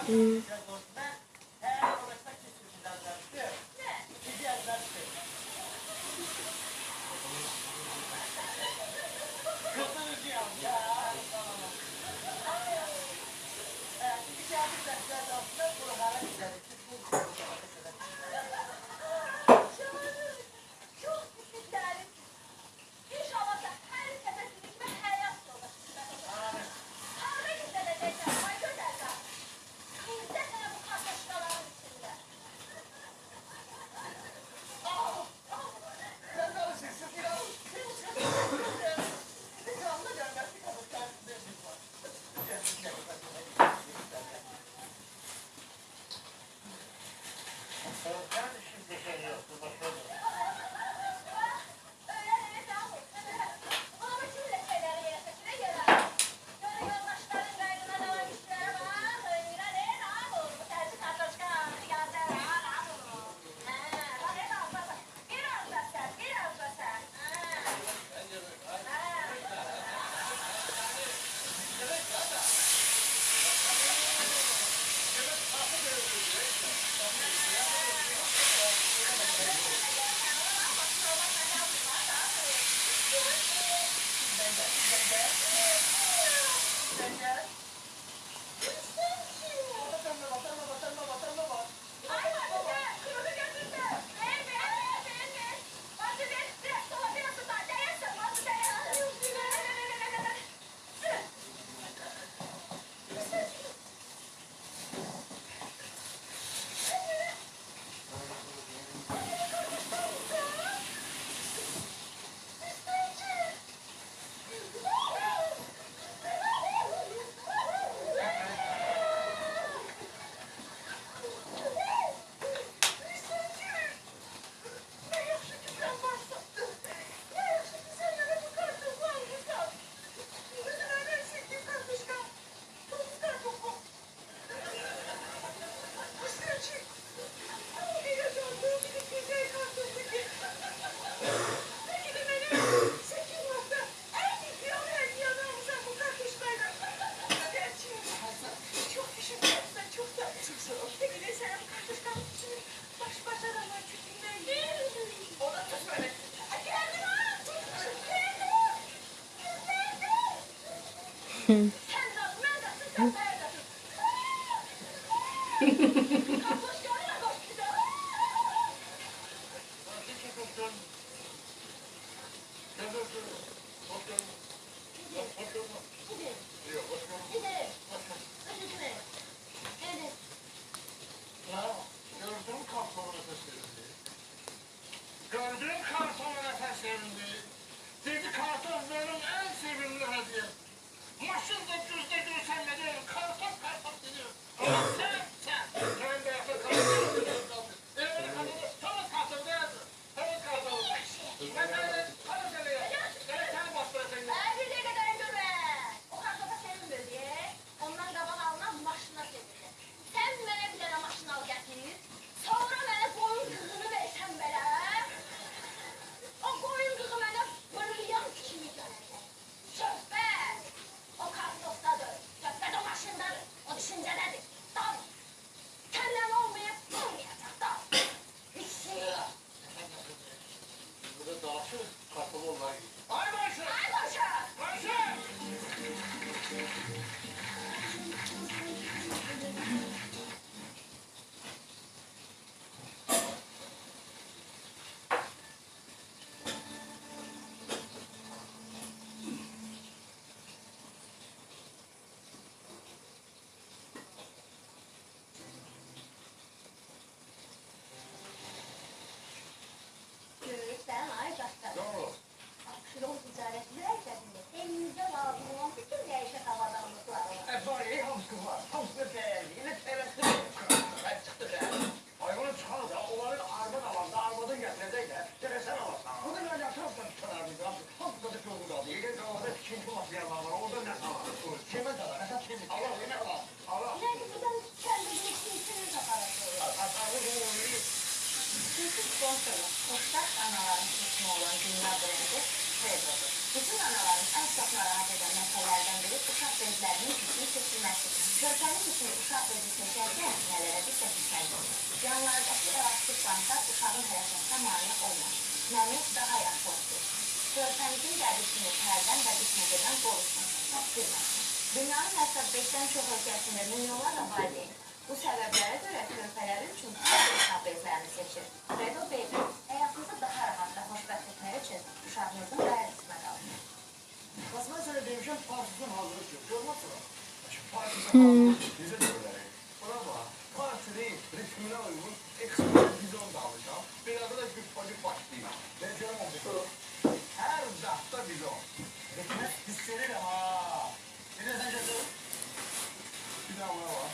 Hmm. Gördüğüm kartonu nefes sevindi. Dedi kartonların en sevimli hediye. Maşın da düzde gülsenle diyor, karton dedi. Ama sen, ben de seçin. Fredo Baby, hayatınızı daha rahat ve hoşbəxt etmək üçün uşağınızın qayğısına qalın. Kasma sene demişim partisinin hazırlık yok. Görmez mi? Şimdi partisinin hazırlık bize söyler. Bana bak. Parti değil, ritmine uygun ekstra vizyon da alacağım. Biraz da güç başlayayım. Ben canım oldu. Her dakika vizyon. Ritmi hissedilir ha. Bir de sence dur. Bir daha ona bak.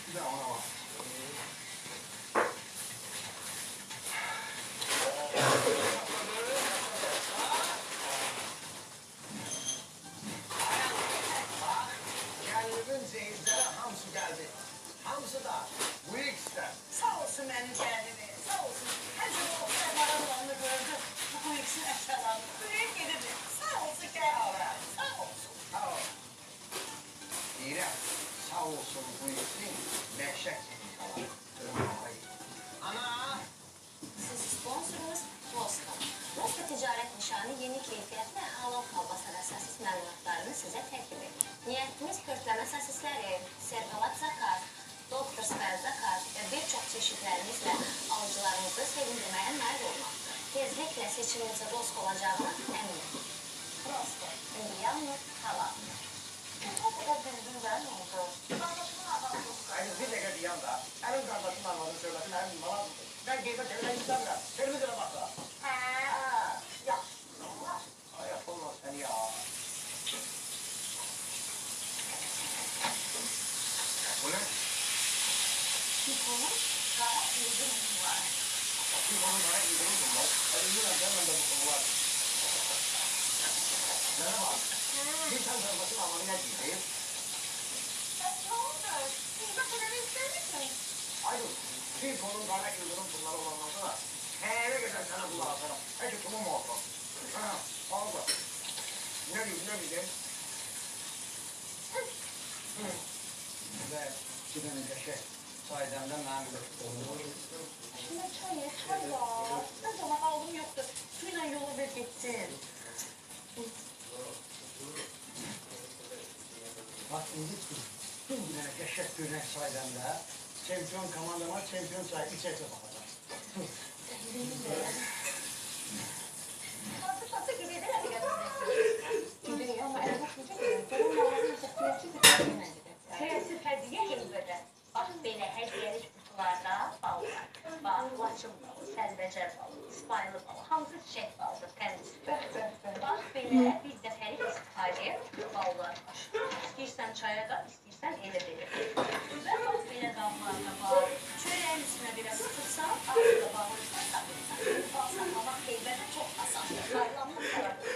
Bir daha ona bak. Hamısı da bu ikisinden. Sağ olsun mənim gəlinimi, sağ olsun. Həmçə o olanını gördü, bu ikisini əşyalandı. Böyük gedirdi, sağ olsun gəlinimi, sağ olsun. Sağ ol. İrem, sağ olsun bu ikisi meşek gibi kalan. Ana! Siz sponsorunuz Roska. Roska ticarət nişanı yeni keyfiyyətlə halal kalbasa və sosis məlumatlarını sizə təklif edir. Niyyətimiz körtləmə sosisləri, servalat zakaz, doktor spell zakaz və bir çox çeşidlərimizlə alıcılarımızı sevindirməyə nail olmaqdır. Tezliklə seçiminizin Roska olacağına əminəm. Roska, indi yalnız halal. Bu qədər düzgün ben oldu. Qardaşımın adamı Roska. Aynı bir dakika bir yanda. Elim kardeşim anladım söylesin. Elim bana ben giyme kendine gitmem. Kendime de bak da. Ya. Ay yapılmaz sen ya. Bu ne? Nikon'un kara yüzüm var. Bir bana bana gidelim bunlar. Elimden ben de bu konu var. Nene bak. Bir tane kardeşim anlamı ne diyeyim? Ne oldu? Siz de kadar ister misiniz? Hayır. Bir konum bana gidelim bunlar olanlarda da. Hele güzel sana kulağı atarım. Hadi kumum olsun. Ha, oldu. Ne bileyim. Güzel. Bir tane de saydamdan namile oldu. Şimdi çay yeter ya. Ne zaman aldım yoktu. Suyla yolu ver gitsin. Bak şimdi bir tane geçecek güneş saydamda. Şampiyon komandama, şampiyon çay içecek bakacak. Tatlı gibi değil mi? Gidiyor ama en bakmayacak. Benim babamın kreatif bir tane kreatif hediye heybədə. Bax, belə hədiyyəlik qutularda bal var. Bax, laçın balı, səlbəcər balı, İspanyol balı, hamısı çiçək balıdır, təmiz. Bax, belə bir dəfəlik istifadəyə ballar var. İstəyirsən çaya da, istəyirsən elə belə. Və bax, belə qablarda var. Çörəyin üstünə belə sıxırsan, ağzına bağlıysan, saxırsan. Bal saxlamaq heybədə çox asandır. Qarlanmaq qaradır.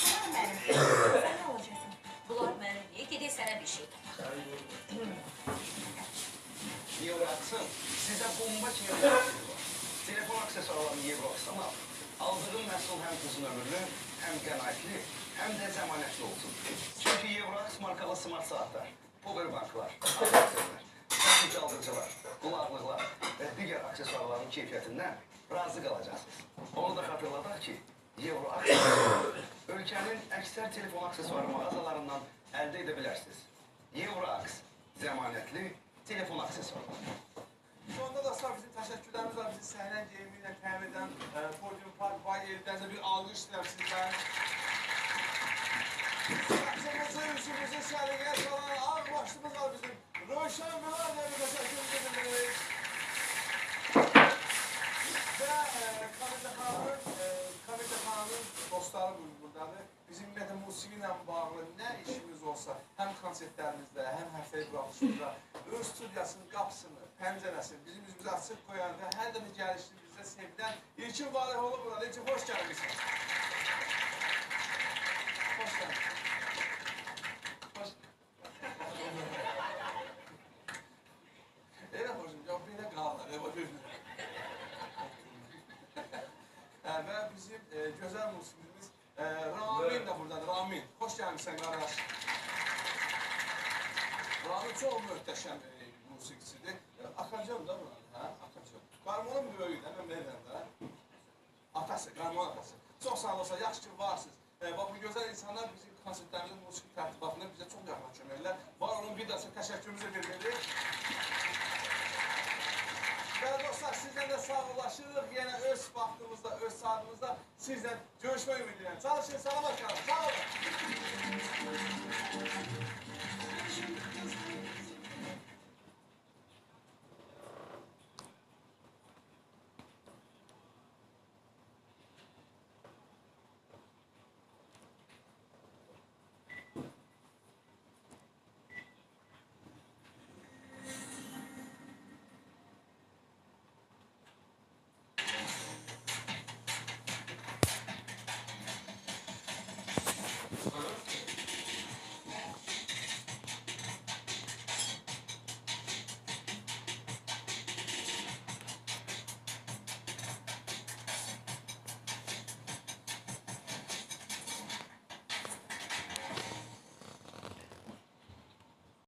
Bunlar mənim deyil. Sən nə olacaqsın? Bunlar mənim deyil. Gedək sənə bir şey tapaq. Yevraksın. Size bomba çevirmek telefon aksesuarlarını Yevraksın al. Aldığım məhsul hem uzun ömürlü, hem qənaətli, hem de zəmanətli olsun. Çünkü Yevraks markalı smart saatler, powerbanklar, adaptörler, səs çaldıcılar, kulaklıklar ve diğer aksesuarların keyfiyyətindən razı qalacaksınız. Onu da hatırladak ki, Yevraks ülkenin əksər telefon aksesuarı mağazalarından əldə edə bilərsiniz. Yevraks, zəmanətli telefon aksesuarları. Sonunda da sağ bizim təşəkkürlərimiz var. Bizi səhnə geyimi ilə təmin edən Podium Park Bay Evdənizə bir alqış istəyirəm sizdən. Saçımızı, üşümüzü səliqəyə salan ağ başlımız var bizim. Rövşən Bilal deyə bir təşəkkür edirik. Və Kamil xanımın dostları buradadır. Bizim ümumiyyətlə musiqi ilə bağlı nə işimiz olsa, həm konsertlərimizdə, həm həftəlik buraxışımızda öz studiyasının qapısını, pəncərəsini bizim üzümüzə açıq qoyan və hər dəfə gəlişimizdə sevilən İlkin Valihoğlu burada. İlkin, hoş gəlmişsin. Hoş gəlmişsin. Hoş. Elə hoşum, yox, belə qalırlar. Və bizim gözəl musiqimiz Ramin də buradadır. Ramin, hoş gəlmişsən qardaş. Ramin çox möhtəşəm musiqisidir. Akordeon da buranın, hə? Akordeon. Qarmonun böyüyü də, mən verirəm də. Atası, qarmon atası. Çox sağ olsa, yaxşı ki varsınız. Bax, bu gözəl insanlar bizim konsertlərimizin musiqi tərtibatında bizə çox yaxın köməklər. Var olun, bir daha təşəkkürümüzü veririk. Və sizlə də sağollaşırıq. Yenə öz vaxtımızda, öz saatımızda sizlə görüşmək ümidi ilə. Çalışın, salamat qalın. Sağ olun.